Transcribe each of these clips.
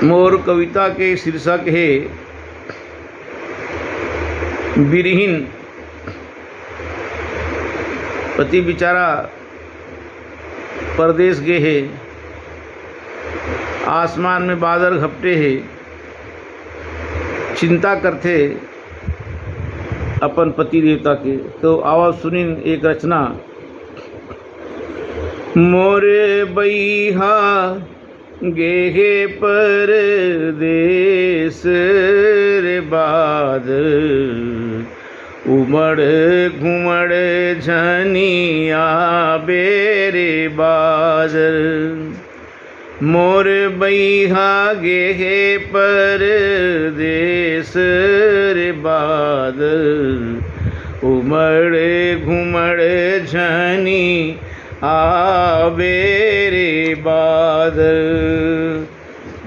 मोर कविता के शीर्षक है बिरहीन। पति बेचारा परदेश गए है, आसमान में बादल घपटे है, चिंता करते अपन पति देवता के। तो आवाज सुनी एक रचना। मोरे बैहा गेहे परदेस रे बादल, उमड़ घुमड़ झनिया बेरे बादल। मोर बैहा गेहे परदेस रे बादल, उमड़ घुमड़ झनी आबेरे बादल।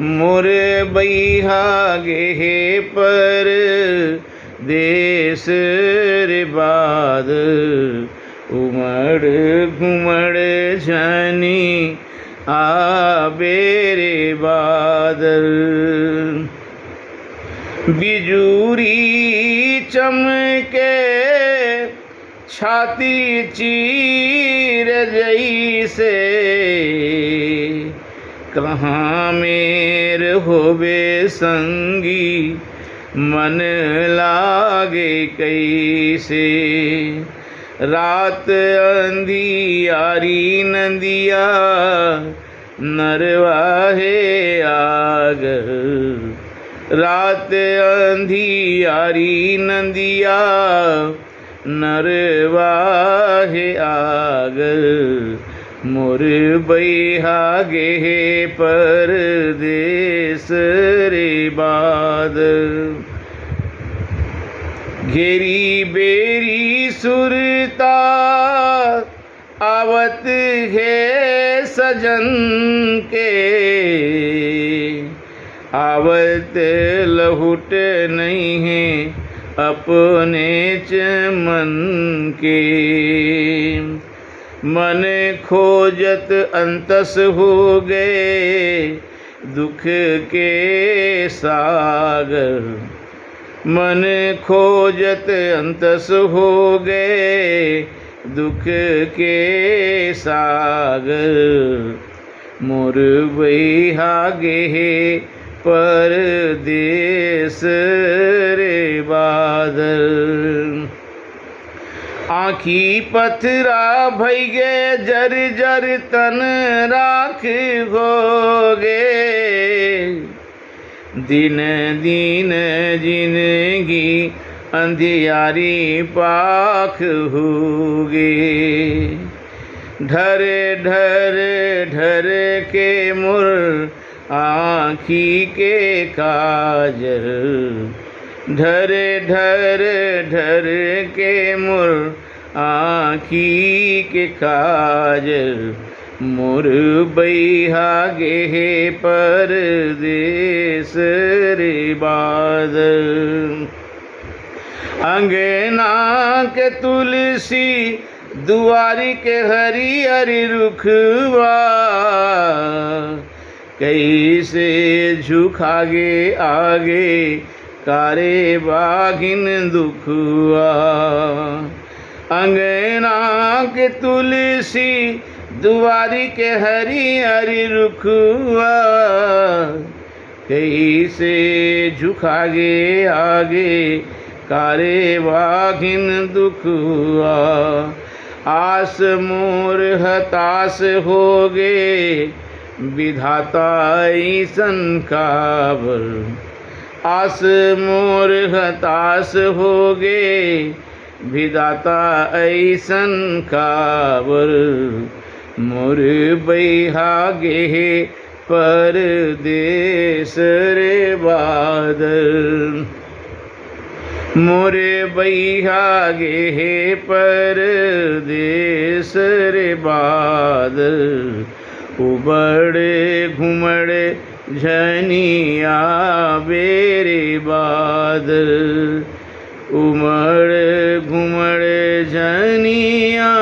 मोर बैहा गेहे पर देश रे बादल, उमड़ घुमड़ झनी आबेरे बादल। बिजूरी चमके छाती चीर जैसे, कहाँ मेर होवे संगी मन लागे कैसे। रात अंधियारी नदिया नरवाहे आग, रात अंधियारी नदिया नरवाहे आग। मोर बैहा गेहे परदेस रे बादल, घेरी बेरी सुरता आवत है सजन के, आवत लहुट नहीं है अपने चमन के। मन खोजत अंतस हो गए दुख के सागर, मन खोजत अंतस हो गए दुख के सागर। मोर बैहा गेहे परदेस रे बादल, आँखी पथरा भई गे जर जर तन राख होगे। दिन दिन जिंदगी अंधियारी पाख होगे। ढर ढर ढर के मुर आँखी के काजल, ढर ढर ढर के मुर आँखी के काजल। मोर बैहा गेहे परदेस रे बादल, अंगना के तुलसी दुआरी के हरी हरी रुखवा, कैसे झुकागे आगे कारे बाघिन दुखुआ। अंगना के तुलसी दुआरी के हरी हरी रुखुआ, कैसे झुकागे आगे कारे बाघिन दुखुआ। आस मोर हताश हो गे विधाता ऐसन काबर, आस मोर हताश हो गे विधाता ऐसन काबर। मोर बैहा गेहे परदेस रे बादल, मोरे बैहा गेहे परदेस रे बादल। उबड़े घुमड़े झनिया बेरे बादल, उमड़ घुमड़ झनिया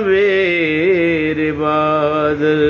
बेरे बादल।